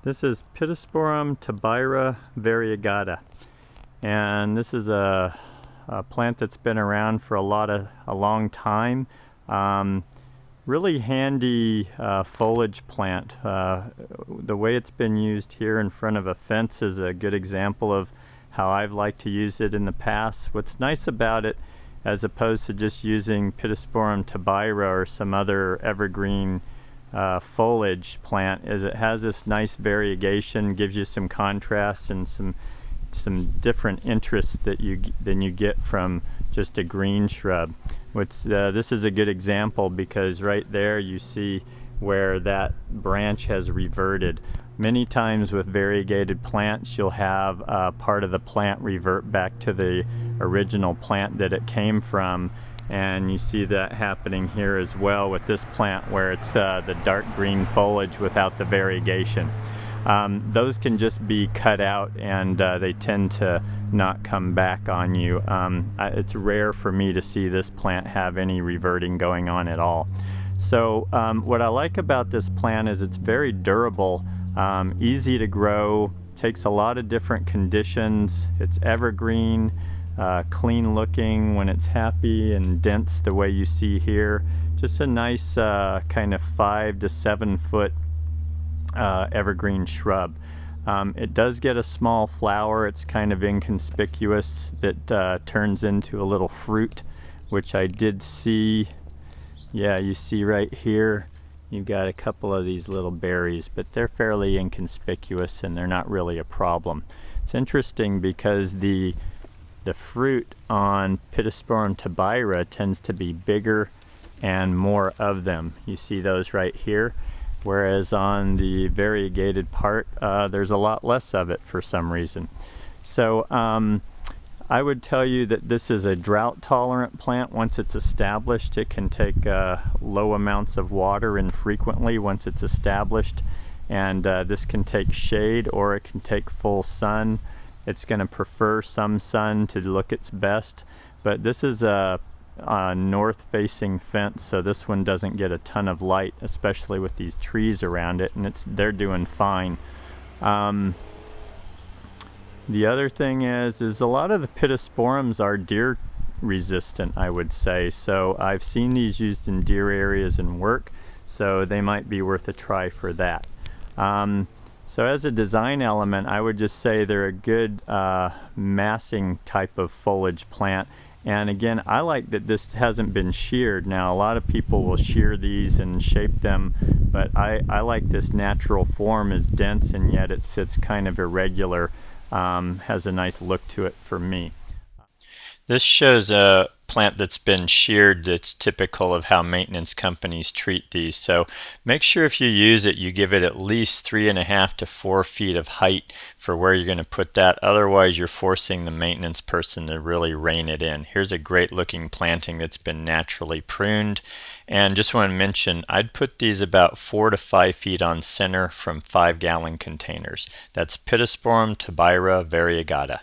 This is Pittosporum tobira Variegata, and this is a plant that's been around for a long time. Really handy foliage plant. The way it's been used here in front of a fence is a good example of how I've liked to use it in the past. What's nice about it, as opposed to just using Pittosporum tobira or some other evergreen foliage plant, is it has this nice variegation, gives you some contrast and some different interests than you get from just a green shrub. This is a good example because right there you see where that branch has reverted. Many times with variegated plants you'll have part of the plant revert back to the original plant that it came from, and you see that happening here as well with this plant where it's the dark green foliage without the variegation. Those can just be cut out and they tend to not come back on you. It's rare for me to see this plant have any reverting going on at all. So what I like about this plant is it's very durable, easy to grow, takes a lot of different conditions, it's evergreen, clean looking when it's happy, and dense the way you see here. Just a nice kind of 5 to 7 foot evergreen shrub. It does get a small flower. It's kind of inconspicuous that turns into a little fruit, which I did see. Yeah, you see right here you've got a couple of these little berries, but they're fairly inconspicuous and they're not really a problem. It's interesting because the fruit on Pittosporum tobira tends to be bigger and more of them. You see those right here, whereas on the variegated part there's a lot less of it for some reason. So I would tell you that this is a drought tolerant plant. Once it's established, it can take low amounts of water infrequently once it's established, and this can take shade or it can take full sun. It's going to prefer some sun to look its best, but this is a north-facing fence, so this one doesn't get a ton of light, especially with these trees around it, and they're doing fine. The other thing is a lot of the pittosporums are deer resistant, I would say, so I've seen these used in deer areas and work, so they might be worth a try for that. So as a design element, I would just say they're a good massing type of foliage plant. And again, I like that this hasn't been sheared. Now, a lot of people will shear these and shape them, but I like this natural form. Is dense and yet it sits kind of irregular. Has a nice look to it for me. This shows a plant that's been sheared that's typical of how maintenance companies treat these. So make sure if you use it, you give it at least 3.5 to 4 feet of height for where you're going to put that. Otherwise, you're forcing the maintenance person to really rein it in. Here's a great looking planting that's been naturally pruned. And just want to mention, I'd put these about 4 to 5 feet on center from 5-gallon containers. That's Pittosporum tobira Variegata.